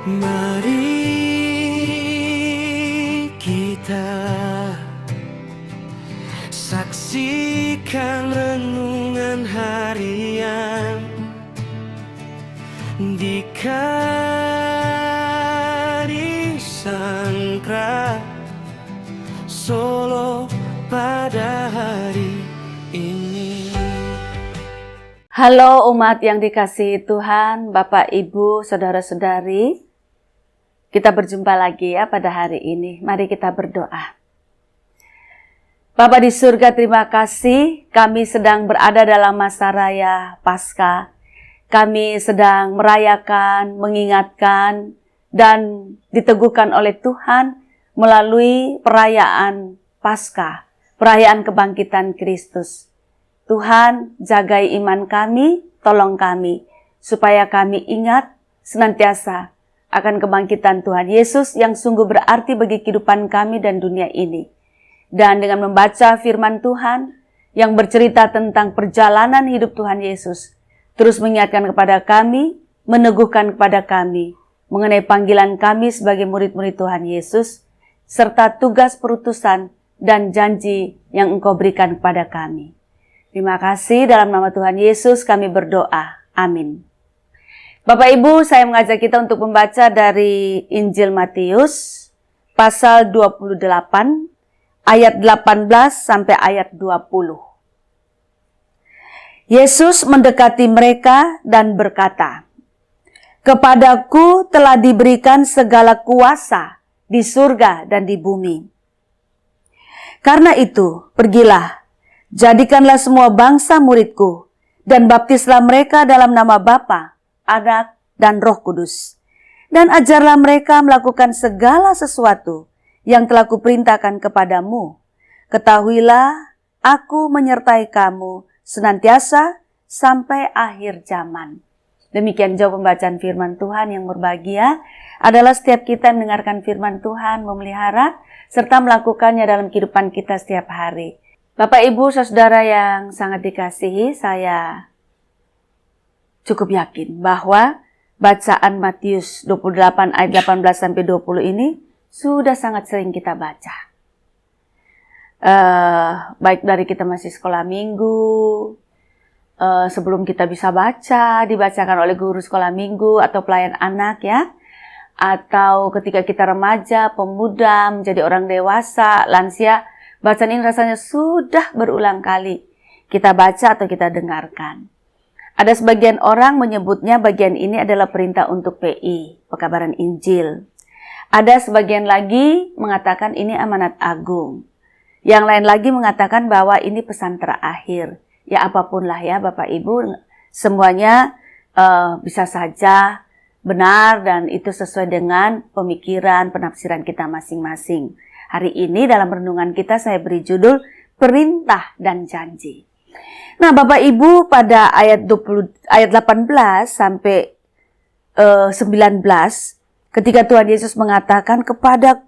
Mari kita saksikan renungan harian di Kadisangkra Solo pada hari ini. Halo umat yang dikasihi Tuhan, Bapak, Ibu, Saudara-saudari. Kita berjumpa lagi ya pada hari ini. Mari kita berdoa. Bapa di surga, terima kasih kami sedang berada dalam masa raya Paskah. Kami sedang merayakan, mengingatkan, dan diteguhkan oleh Tuhan melalui perayaan Paskah, perayaan kebangkitan Kristus. Tuhan, jagai iman kami, tolong kami, supaya kami ingat senantiasa akan kebangkitan Tuhan Yesus yang sungguh berarti bagi kehidupan kami dan dunia ini. Dan dengan membaca firman Tuhan yang bercerita tentang perjalanan hidup Tuhan Yesus, terus mengingatkan kepada kami, meneguhkan kepada kami, mengenai panggilan kami sebagai murid-murid Tuhan Yesus, serta tugas perutusan dan janji yang Engkau berikan kepada kami. Terima kasih, dalam nama Tuhan Yesus kami berdoa. Amin. Bapak Ibu, saya mengajak kita untuk membaca dari Injil Matius pasal 28 ayat 18 sampai ayat 20. Yesus mendekati mereka dan berkata, "Kepadaku telah diberikan segala kuasa di surga dan di bumi. Karena itu, pergilah, jadikanlah semua bangsa muridku, dan baptislah mereka dalam nama Bapa, Anak, dan Roh Kudus. Dan ajarlah mereka melakukan segala sesuatu yang telah kuperintahkan kepadamu. Ketahuilah, aku menyertai kamu senantiasa sampai akhir zaman." Demikian jauh pembacaan firman Tuhan. Yang berbahagia adalah setiap kita yang mendengarkan firman Tuhan, memelihara, serta melakukannya dalam kehidupan kita setiap hari. Bapak, Ibu, Saudara yang sangat dikasihi, saya cukup yakin bahwa bacaan Matius 28 ayat 18-20 ini sudah sangat sering kita baca. Baik dari kita masih sekolah minggu, sebelum kita bisa baca, dibacakan oleh guru sekolah minggu atau pelayan anak ya. Atau ketika kita remaja, pemuda, menjadi orang dewasa, lansia, bacaan ini rasanya sudah berulang kali kita baca atau kita dengarkan. Ada sebagian orang menyebutnya bagian ini adalah perintah untuk PI, pekabaran Injil. Ada sebagian lagi mengatakan ini amanat agung. Yang lain lagi mengatakan bahwa ini pesan terakhir. Ya apapun lah ya Bapak Ibu, semuanya bisa saja benar dan itu sesuai dengan pemikiran, penafsiran kita masing-masing. Hari ini dalam renungan kita saya beri judul Perintah dan Janji. Nah, Bapak Ibu, pada ayat 18 sampai 19, ketika Tuhan Yesus mengatakan kepada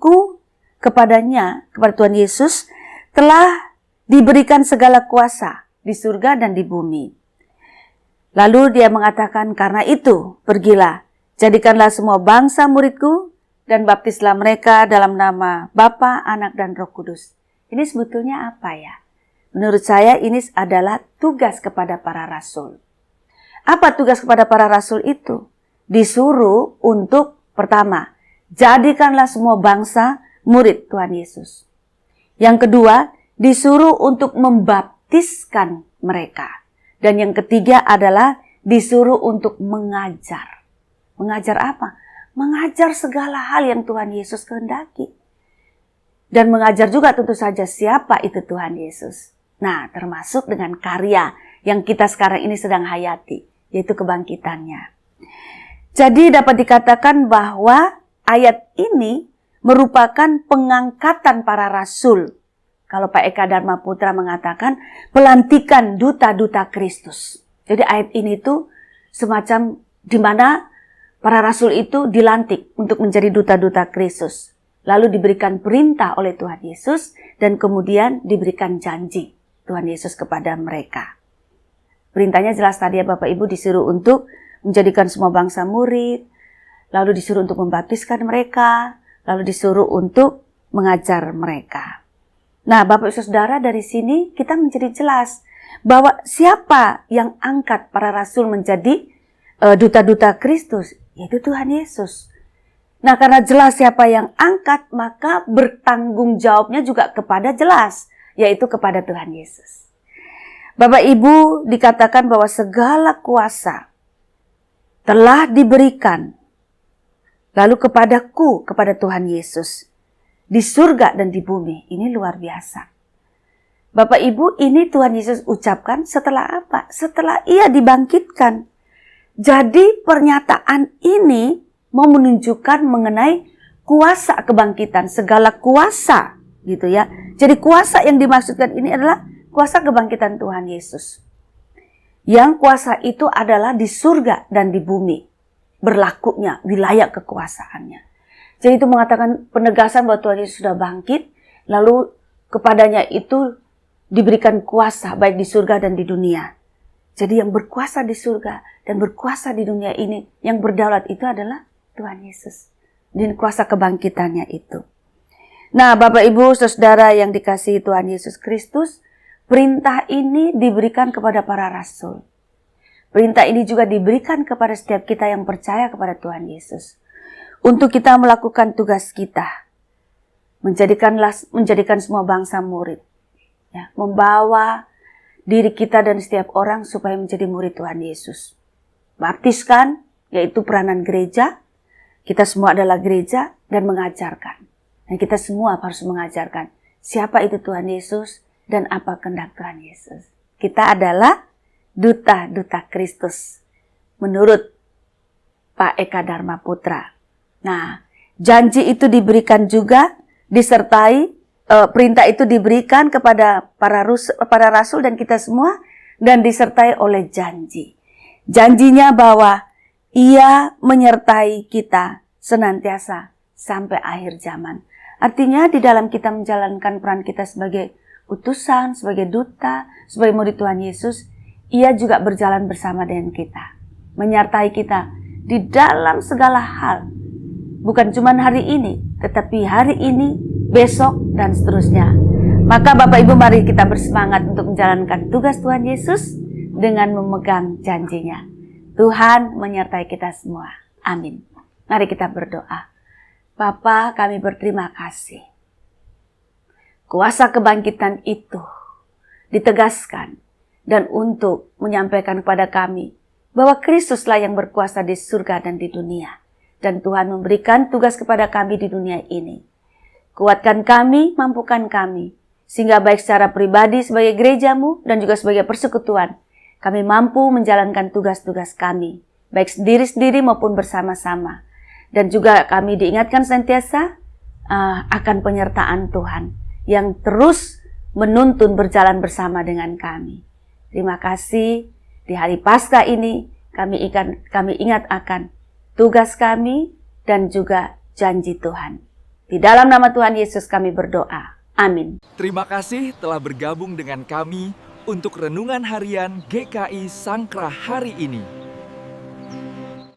Tuhan Yesus telah diberikan segala kuasa di surga dan di bumi. Lalu dia mengatakan, "Karena itu, pergilah, jadikanlah semua bangsa muridku, dan baptislah mereka dalam nama Bapa, Anak, dan Roh Kudus." Ini sebetulnya apa ya? Menurut saya ini adalah tugas kepada para rasul. Apa tugas kepada para rasul itu? Disuruh untuk, pertama, jadikanlah semua bangsa murid Tuhan Yesus. Yang kedua, disuruh untuk membaptiskan mereka. Dan yang ketiga adalah disuruh untuk mengajar. Mengajar apa? Mengajar segala hal yang Tuhan Yesus kehendaki. Dan mengajar juga tentu saja siapa itu Tuhan Yesus. Nah, termasuk dengan karya yang kita sekarang ini sedang hayati, yaitu kebangkitannya. Jadi dapat dikatakan bahwa ayat ini merupakan pengangkatan para rasul. Kalau Pak Eka Dharma Putra mengatakan pelantikan duta-duta Kristus. Jadi ayat ini tuh semacam di mana para rasul itu dilantik untuk menjadi duta-duta Kristus. Lalu diberikan perintah oleh Tuhan Yesus dan kemudian diberikan janji Tuhan Yesus kepada mereka. Perintahnya jelas tadi ya Bapak Ibu, disuruh untuk menjadikan semua bangsa murid, lalu disuruh untuk membaptiskan mereka, lalu disuruh untuk mengajar mereka. Nah, Bapak Ibu Saudara, dari sini kita menjadi jelas bahwa siapa yang angkat para rasul menjadi duta-duta Kristus, yaitu Tuhan Yesus. Nah, karena jelas siapa yang angkat, maka bertanggung jawabnya juga kepada jelas, yaitu kepada Tuhan Yesus. Bapak Ibu, dikatakan bahwa segala kuasa telah diberikan lalu kepadaku, kepada Tuhan Yesus, di surga dan di bumi. Ini luar biasa. Bapak Ibu, ini Tuhan Yesus ucapkan setelah apa? Setelah ia dibangkitkan. Jadi pernyataan ini mau menunjukkan mengenai kuasa kebangkitan, segala kuasa gitu ya. Jadi kuasa yang dimaksudkan ini adalah kuasa kebangkitan Tuhan Yesus. Yang kuasa itu adalah di surga dan di bumi. Berlakunya wilayah kekuasaannya. Jadi itu mengatakan penegasan bahwa Tuhan Yesus sudah bangkit, lalu kepadanya itu diberikan kuasa baik di surga dan di dunia. Jadi yang berkuasa di surga dan berkuasa di dunia ini, yang berdaulat itu adalah Tuhan Yesus. Dan kuasa kebangkitannya itu. Nah, Bapak Ibu Saudara yang dikasihi Tuhan Yesus Kristus, perintah ini diberikan kepada para rasul. Perintah ini juga diberikan kepada setiap kita yang percaya kepada Tuhan Yesus. Untuk kita melakukan tugas kita. Menjadikan semua bangsa murid. Ya, membawa diri kita dan setiap orang supaya menjadi murid Tuhan Yesus. Baptiskan, yaitu peranan gereja. Kita semua adalah gereja dan mengajarkan. Dan kita semua harus mengajarkan siapa itu Tuhan Yesus dan apa kehendak Tuhan Yesus. Kita adalah duta-duta Kristus menurut Pak Eka Dharma Putra. Nah, janji itu diberikan juga disertai perintah itu diberikan kepada para rasul dan kita semua dan disertai oleh janji. Janjinya bahwa Ia menyertai kita senantiasa sampai akhir zaman. Artinya di dalam kita menjalankan peran kita sebagai utusan, sebagai duta, sebagai murid Tuhan Yesus, Ia juga berjalan bersama dengan kita. Menyertai kita di dalam segala hal. Bukan cuma hari ini, tetapi hari ini, besok, dan seterusnya. Maka Bapak Ibu mari kita bersemangat untuk menjalankan tugas Tuhan Yesus dengan memegang janjinya. Tuhan menyertai kita semua. Amin. Mari kita berdoa. Bapa, kami berterima kasih. Kuasa kebangkitan itu ditegaskan dan untuk menyampaikan kepada kami bahwa Kristuslah yang berkuasa di surga dan di dunia. Dan Tuhan memberikan tugas kepada kami di dunia ini. Kuatkan kami, mampukan kami. Sehingga baik secara pribadi sebagai gerejamu dan juga sebagai persekutuan, kami mampu menjalankan tugas-tugas kami. Baik sendiri-sendiri maupun bersama-sama. Dan juga kami diingatkan senantiasa akan penyertaan Tuhan. Yang terus menuntun berjalan bersama dengan kami. Terima kasih di hari Paskah ini kami ingat akan tugas kami dan juga janji Tuhan. Di dalam nama Tuhan Yesus kami berdoa. Amin. Terima kasih telah bergabung dengan kami untuk Renungan Harian GKI Sangkrah hari ini.